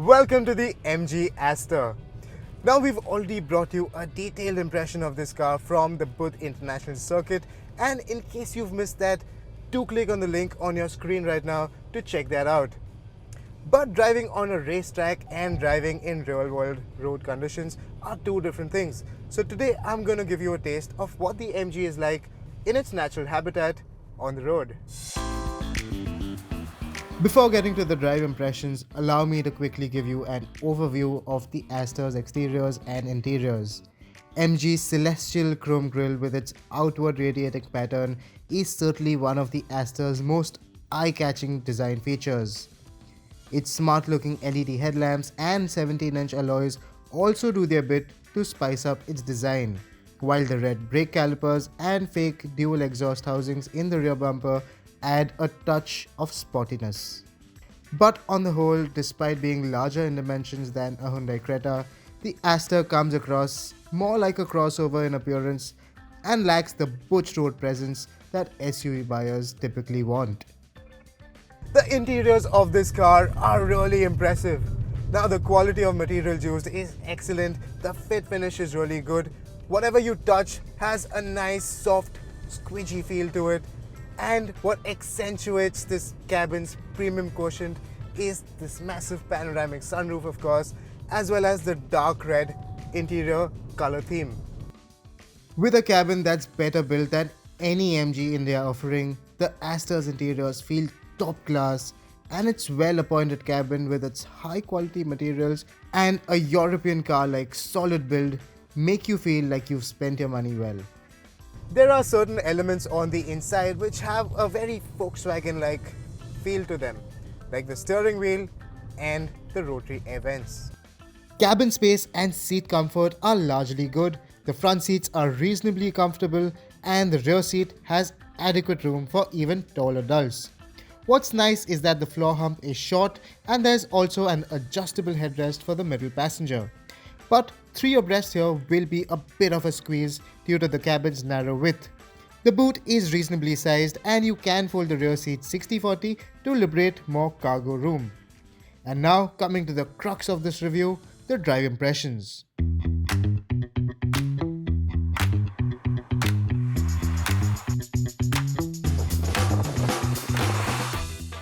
Welcome to the MG Astor. Now we've already brought you a detailed impression of this car from the Booth International Circuit, and in case you've missed that, do click on the link on your screen right now to check that out. But driving on a racetrack and driving in real-world road conditions are two different things. So today I'm going to give you a taste of what the MG is like in its natural habitat on the road. Before getting to the drive impressions, allow me to quickly give you an overview of the Astor's exteriors and interiors. MG's celestial chrome grille with its outward radiating pattern is certainly one of the Astor's most eye-catching design features. Its smart-looking LED headlamps and 17-inch alloys also do their bit to spice up its design, while the red brake calipers and fake dual exhaust housings in the rear bumper add a touch of spottiness. But on the whole, despite being larger in dimensions than a Hyundai Creta, the Astor comes across more like a crossover in appearance and lacks the butch road presence that SUV buyers typically want. The interiors of this car are really impressive. Now the quality of material used is excellent, the fit finish is really good, whatever you touch has a nice soft squidgy feel to it. And what accentuates this cabin's premium quotient is this massive panoramic sunroof, of course, as well as the dark red interior color theme. With a cabin that's better built than any MG India offering, the Astor's interiors feel top class, and its well-appointed cabin with its high-quality materials and a European car-like solid build make you feel like you've spent your money well. There are certain elements on the inside which have a very Volkswagen-like feel to them, like the steering wheel and the rotary air vents. Cabin space and seat comfort are largely good, the front seats are reasonably comfortable, and the rear seat has adequate room for even tall adults. What's nice is that the floor hump is short and there's also an adjustable headrest for the middle passenger. But 3 abreast here will be a bit of a squeeze due to the cabin's narrow width. The boot is reasonably sized and you can fold the rear seat 60-40 to liberate more cargo room. And now coming to the crux of this review, the drive impressions.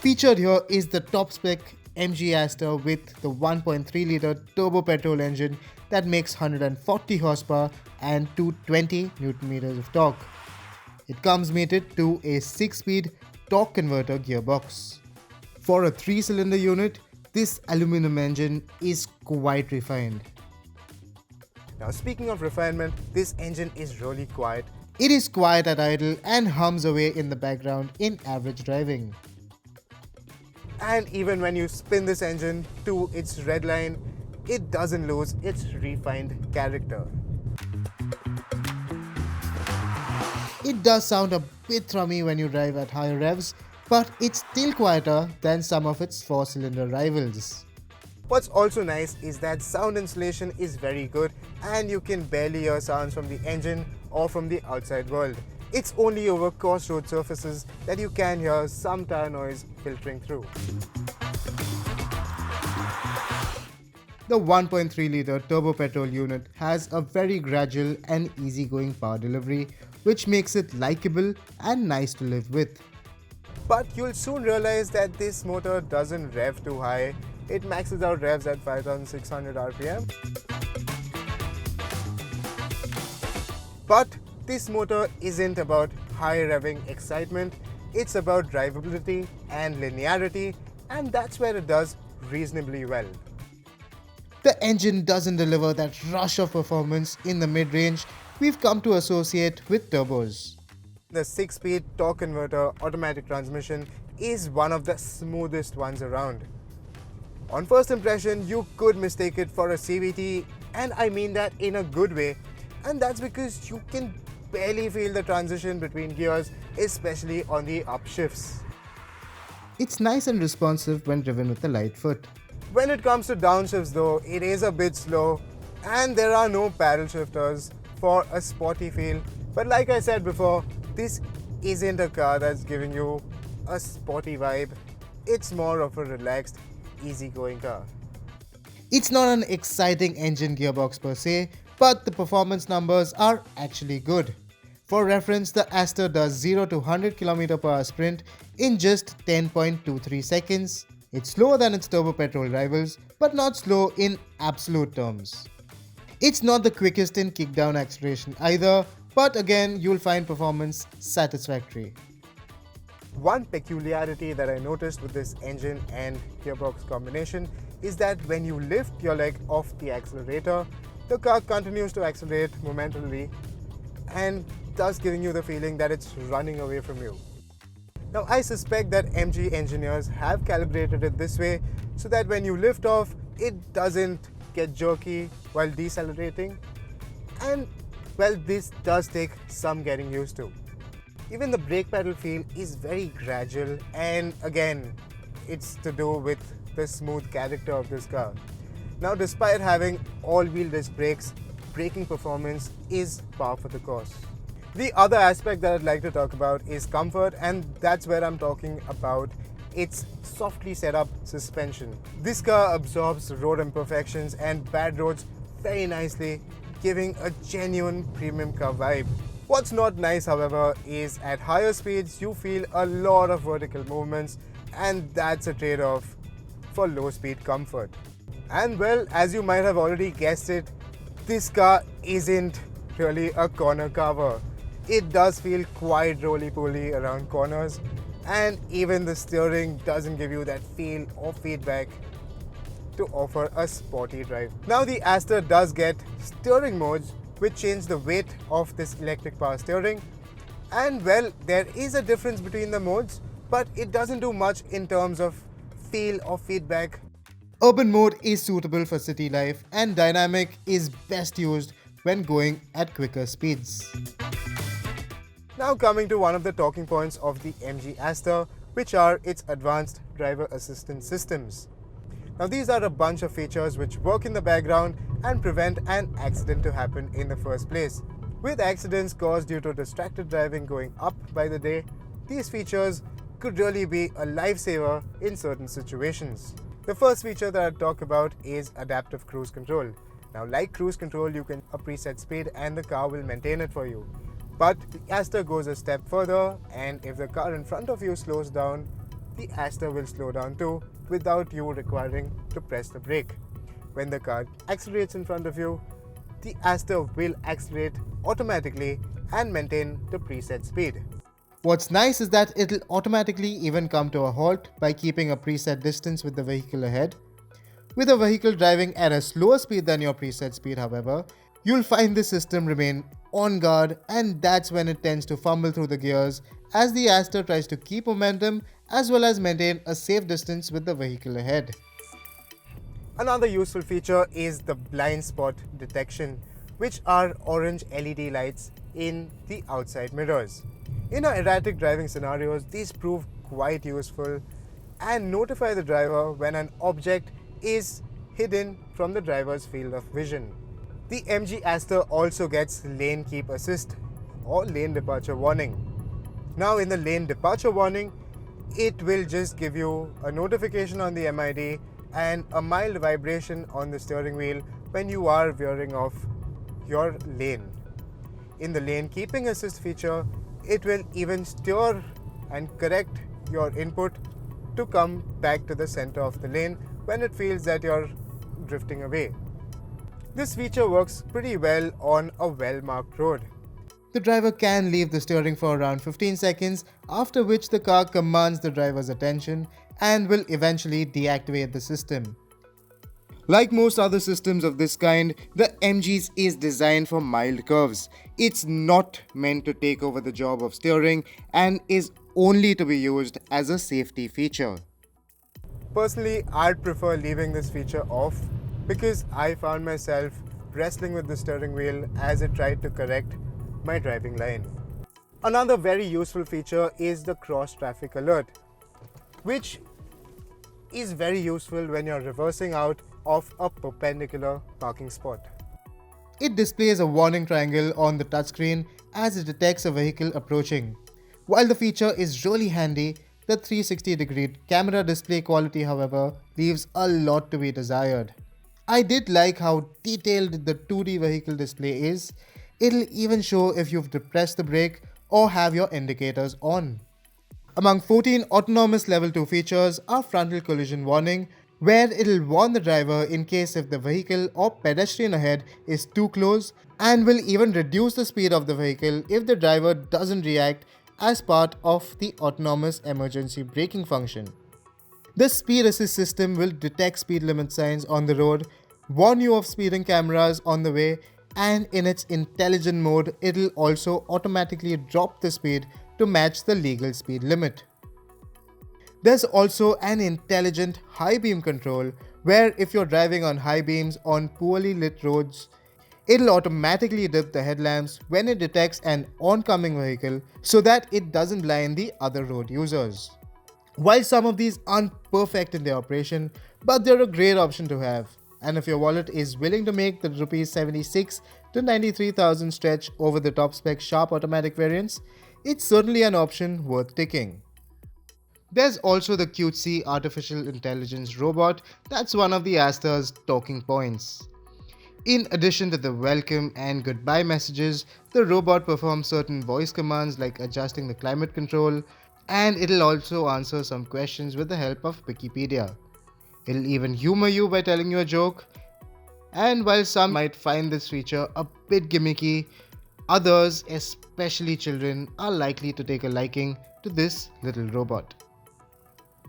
Featured here is the top spec MG Astor with the 1.3-litre turbo-petrol engine that makes 140 horsepower and 220 Nm of torque. It comes mated to a 6-speed torque converter gearbox. For a 3-cylinder unit, this aluminum engine is quite refined. Now speaking of refinement, this engine is really quiet. It is quiet at idle and hums away in the background in average driving. And even when you spin this engine to its red line, it doesn't lose its refined character. It does sound a bit thrummy when you drive at higher revs, but it's still quieter than some of its 4-cylinder rivals. What's also nice is that sound insulation is very good and you can barely hear sounds from the engine or from the outside world. It's only over coarse road surfaces that you can hear some tire noise filtering through. The 1.3-litre turbo-petrol unit has a very gradual and easygoing power delivery, which makes it likable and nice to live with. But you'll soon realize that this motor doesn't rev too high. It maxes out revs at 5,600 RPM. But this motor isn't about high revving excitement, it's about drivability and linearity, and that's where it does reasonably well. The engine doesn't deliver that rush of performance in the mid-range we've come to associate with turbos. The 6-speed torque converter automatic transmission is one of the smoothest ones around. On first impression, you could mistake it for a CVT, and I mean that in a good way, and that's because you can barely feel the transition between gears, especially on the upshifts. It's nice and responsive when driven with a light foot. When it comes to downshifts though, it is a bit slow and there are no paddle shifters for a sporty feel. But like I said before, this isn't a car that's giving you a sporty vibe. It's more of a relaxed, easygoing car. It's not an exciting engine gearbox per se, but the performance numbers are actually good. For reference, the Astor does 0 to 100 km/h sprint in just 10.23 seconds. It's slower than its turbo-petrol rivals, but not slow in absolute terms. It's not the quickest in kickdown acceleration either, but again, you'll find performance satisfactory. One peculiarity that I noticed with this engine and gearbox combination is that when you lift your leg off the accelerator, the car continues to accelerate momentarily and thus giving you the feeling that it's running away from you. Now I suspect that MG engineers have calibrated it this way so that when you lift off, it doesn't get jerky while decelerating, and well, this does take some getting used to. Even the brake pedal feel is very gradual, and again, it's to do with the smooth character of this car. Now, despite having all-wheel disc brakes, braking performance is par for the course. The other aspect that I'd like to talk about is comfort, and that's where I'm talking about its softly set up suspension. This car absorbs road imperfections and bad roads very nicely, giving a genuine premium car vibe. What's not nice, however, is at higher speeds you feel a lot of vertical movements, and that's a trade-off for low speed comfort. And well, as you might have already guessed it, this car isn't really a corner carver. It does feel quite roly-poly around corners, and even the steering doesn't give you that feel or feedback to offer a sporty drive. Now the Astor does get steering modes which change the weight of this electric power steering, and well, there is a difference between the modes, but it doesn't do much in terms of feel or feedback. Urban mode is suitable for city life, and dynamic is best used when going at quicker speeds. Now coming to one of the talking points of the MG Astor, which are its advanced driver assistance systems. Now these are a bunch of features which work in the background and prevent an accident to happen in the first place. With accidents caused due to distracted driving going up by the day, these features could really be a lifesaver in certain situations. The first feature that I'll talk about is adaptive cruise control. Now like cruise control, you can a preset speed and the car will maintain it for you. But the Astor goes a step further, and if the car in front of you slows down, the Astor will slow down too without you requiring to press the brake. When the car accelerates in front of you, the Astor will accelerate automatically and maintain the preset speed. What's nice is that it'll automatically even come to a halt by keeping a preset distance with the vehicle ahead. With a vehicle driving at a slower speed than your preset speed, however, you'll find this system remain on guard, and that's when it tends to fumble through the gears as the Astor tries to keep momentum as well as maintain a safe distance with the vehicle ahead. Another useful feature is the blind spot detection, which are orange LED lights in the outside mirrors. In our erratic driving scenarios, these prove quite useful and notify the driver when an object is hidden from the driver's field of vision. The MG Astor also gets lane keep assist or lane departure warning. Now in the lane departure warning, it will just give you a notification on the MID and a mild vibration on the steering wheel when you are veering off your lane. In the lane keeping assist feature, it will even steer and correct your input to come back to the center of the lane when it feels that you're drifting away. This feature works pretty well on a well-marked road. The driver can leave the steering for around 15 seconds, after which the car commands the driver's attention and will eventually deactivate the system. Like most other systems of this kind, the MG's is designed for mild curves. It's not meant to take over the job of steering and is only to be used as a safety feature. Personally, I'd prefer leaving this feature off because I found myself wrestling with the steering wheel as it tried to correct my driving line. Another very useful feature is the cross traffic alert, which is very useful when you're reversing out of a perpendicular parking spot. It displays a warning triangle on the touchscreen as it detects a vehicle approaching. While the feature is really handy, the 360-degree camera display quality, however, leaves a lot to be desired. I did like how detailed the 2D vehicle display is. It'll even show if you've depressed the brake or have your indicators on. Among 14 autonomous level 2 features are frontal collision warning, where it'll warn the driver in case if the vehicle or pedestrian ahead is too close, and will even reduce the speed of the vehicle if the driver doesn't react as part of the autonomous emergency braking function. This speed assist system will detect speed limit signs on the road, warn you of speeding cameras on the way, and in its intelligent mode, it'll also automatically drop the speed to match the legal speed limit. There's also an intelligent high beam control where if you're driving on high beams on poorly lit roads, it'll automatically dip the headlamps when it detects an oncoming vehicle so that it doesn't blind the other road users. While some of these aren't perfect in their operation, but they're a great option to have. And if your wallet is willing to make the Rs 76 to 93,000 stretch over the top spec sharp automatic variants, it's certainly an option worth taking. There's also the cutesy artificial intelligence robot that's one of the Astor's talking points. In addition to the welcome and goodbye messages, the robot performs certain voice commands like adjusting the climate control, and it'll also answer some questions with the help of Wikipedia. It'll even humor you by telling you a joke, and while some might find this feature a bit gimmicky, others, especially children, are likely to take a liking to this little robot.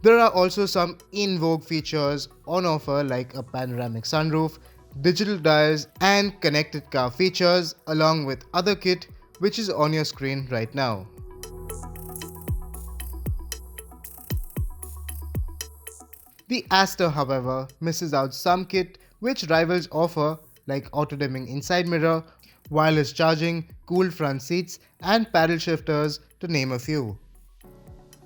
There are also some in vogue features on offer like a panoramic sunroof, digital dials, and connected car features, along with other kit which is on your screen right now. The Astor, however, misses out some kit which rivals offer like auto-dimming inside mirror, wireless charging, cooled front seats, and paddle shifters to name a few.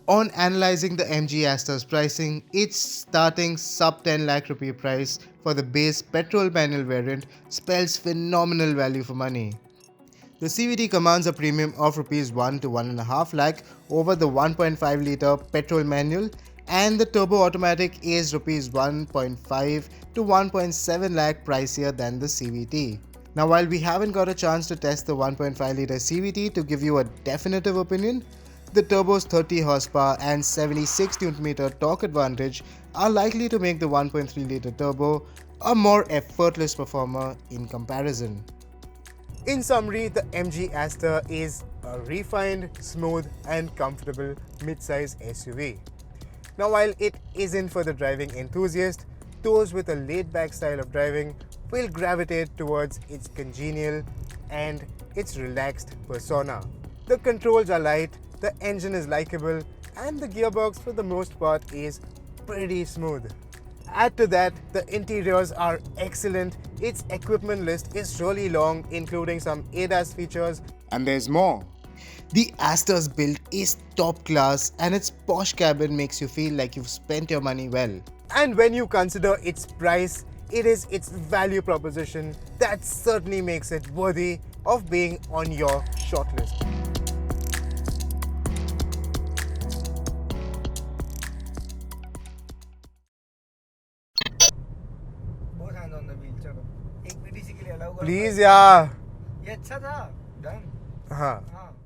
On analyzing the MG Astor's pricing, its starting sub 10 lakh rupee price for the base petrol manual variant spells phenomenal value for money. The CVT commands a premium of Rs 1 to 1.5 lakh over the 1.5 litre petrol manual, and the turbo automatic is Rs 1.5 to 1.7 lakh pricier than the CVT. Now, while we haven't got a chance to test the 1.5 litre CVT to give you a definitive opinion, the turbo's 30 horsepower and 76 Nm torque advantage are likely to make the 1.3 litre turbo a more effortless performer in comparison. In summary, the MG Astor is a refined, smooth and comfortable mid-size SUV. Now, while it isn't for the driving enthusiast, those with a laid-back style of driving will gravitate towards its congenial and its relaxed persona. The controls are light, the engine is likable, and the gearbox for the most part is pretty smooth. Add to that, the interiors are excellent, its equipment list is really long, including some ADAS features, and there's more. The Astor's build is top class and its posh cabin makes you feel like you've spent your money well. And when you consider its price, it is its value proposition that certainly makes it worthy of being on your shortlist. Please, yeah. ये अच्छा था done हाँ. हाँ